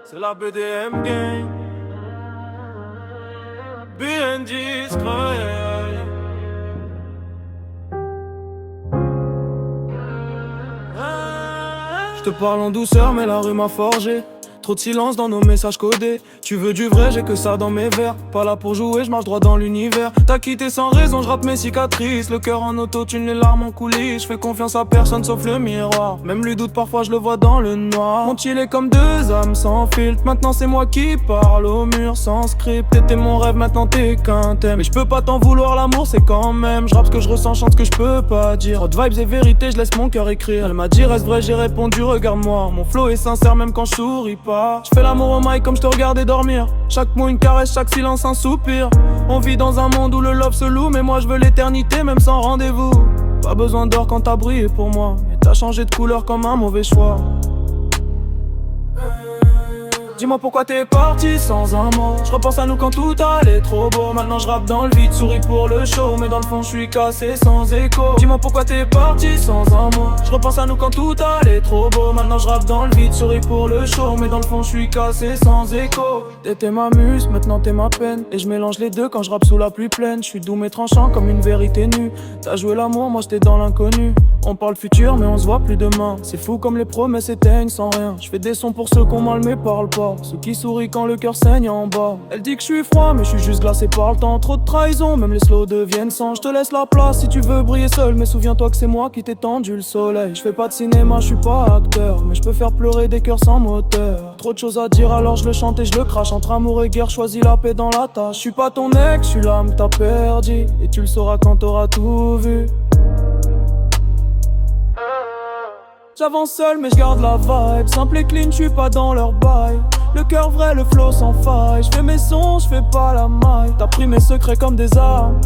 C'est la BDM gang. Bien discret. Je te parle en douceur mais la rue m'a forgé. Trop de silence dans nos messages codés. Tu veux du vrai, j'ai que ça dans mes vers. Pas là pour jouer, je marche droit dans l'univers. T'as quitté sans raison, je rappe mes cicatrices. Le cœur en auto-tune, les larmes en coulisses. Je fais confiance à personne sauf le miroir. Même lui doute parfois, je le vois dans le noir. Mon chill est comme deux âmes sans filtre. Maintenant c'est moi qui parle au mur sans script. T'étais mon rêve, maintenant t'es qu'un thème. Mais je peux pas t'en vouloir, l'amour c'est quand même. Je rappe ce que je ressens, chante ce que je peux pas dire. Hot vibes et vérité, je laisse mon cœur écrire. Elle m'a dit reste vrai, j'ai répondu regarde-moi. Mon flow est sincère même quand je souris pas. Je fais l'amour au mic comme je te regardais dormir. Chaque mot une caresse, chaque silence un soupir. On vit dans un monde où le love se loue. Mais moi je veux l'éternité même sans rendez-vous. Pas besoin d'or quand t'as brillé pour moi. Et t'as changé de couleur comme un mauvais choix. Dis-moi pourquoi t'es parti sans un mot. Je repense à nous quand tout allait trop beau. Maintenant je rappe dans le vide, souris pour le show. Mais dans le fond je suis cassé sans écho. Dis-moi pourquoi t'es parti sans un mot. Je repense à nous quand tout allait trop beau. Maintenant je rappe dans le vide, souris pour le show. Mais dans le fond je suis cassé sans écho. T'étais ma muse, maintenant t'es ma peine. Et je mélange les deux quand je rappe sous la pluie pleine. Je suis doux mais tranchant comme une vérité nue. T'as joué l'amour, moi j'étais dans l'inconnu. On parle futur mais on se voit plus demain. C'est fou comme les promesses s'éteignent sans rien. Je fais des sons pour ceux qu'on mal mais parle pas. Ceux qui sourient quand le cœur saigne en bas. Elle dit que je suis froid mais je suis juste glacé par le temps. Trop de trahison, même les slows deviennent sans. Je te laisse la place si tu veux briller seul. Mais souviens-toi que c'est moi qui t'ai tendu le soleil. Je fais pas de cinéma, je suis pas acteur. Mais je peux faire pleurer des cœurs sans moteur. Trop de choses à dire alors je le chante et je le crache. Entre amour et guerre, choisis la paix dans la tâche. Je suis pas ton ex, je suis l'âme que t'as perdu. Et tu le sauras quand t'auras tout vu. J'avance seul mais je garde la vibe. Simple et clean, je suis pas dans leur bail. Le cœur vrai, le flow sans faille. Je fais mes sons, je fais pas la maille. T'as pris mes secrets comme des armes.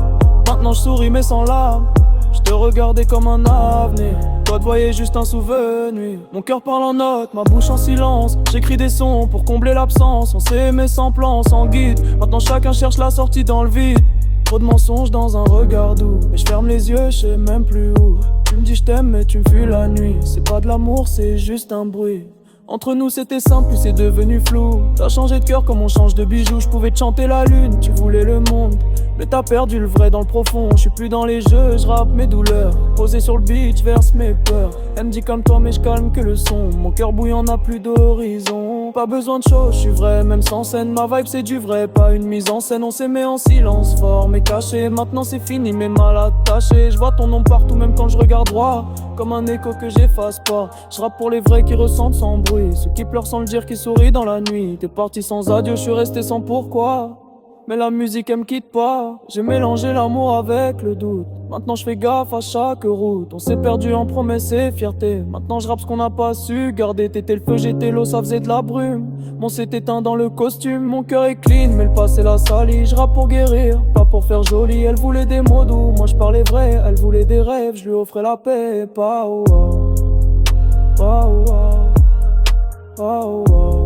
Maintenant je souris mais sans larmes. Je te regardais comme un avenir. Toi te voyais juste un souvenir. Mon cœur parle en notes, ma bouche en silence. J'écris des sons pour combler l'absence. On s'est aimé sans plan, sans guide. Maintenant chacun cherche la sortie dans le vide. Trop de mensonges dans un regard doux. Mais je ferme les yeux, je sais même plus où. Tu me dis je t'aime mais tu me fuis la nuit. C'est pas de l'amour, c'est juste un bruit. Entre nous c'était simple, puis c'est devenu flou. T'as changé de cœur comme on change de bijoux. Je pouvais te chanter la lune, tu voulais le monde. Mais t'as perdu le vrai dans le profond. Je suis plus dans les jeux, je rappe mes douleurs. Posé sur le beat, je verse mes peurs. Elle me dit calme-toi mais je calme que le son. Mon cœur bouillant n'a plus d'horizon. Pas besoin de choses, je suis vrai même sans scène. Ma vibe c'est du vrai, pas une mise en scène. On s'aimait en silence, fort mais caché. Maintenant c'est fini mais mal attaché. Je vois ton nom partout même quand je regarde droit. Comme un écho que j'efface pas. Je rappe pour les vrais qui ressentent sans bruit. Ceux qui pleurent sans le dire, qui sourient dans la nuit. T'es parti sans adieu, je suis resté sans pourquoi. Mais la musique elle me quitte pas. J'ai mélangé l'amour avec le doute. Maintenant je fais gaffe à chaque route. On s'est perdu en promesses et fierté. Maintenant je rappe ce qu'on n'a pas su garder. T'étais le feu, j'étais l'eau, ça faisait de la brume. Mon s'est éteint dans le costume. Mon cœur est clean mais le passé l'a sali. Je rappe pour guérir, pas pour faire joli. Elle voulait des mots doux, moi je parlais vrai. Elle voulait des rêves, je lui offrais la paix. Pas oh oh, pas oh oh, pas oh oh.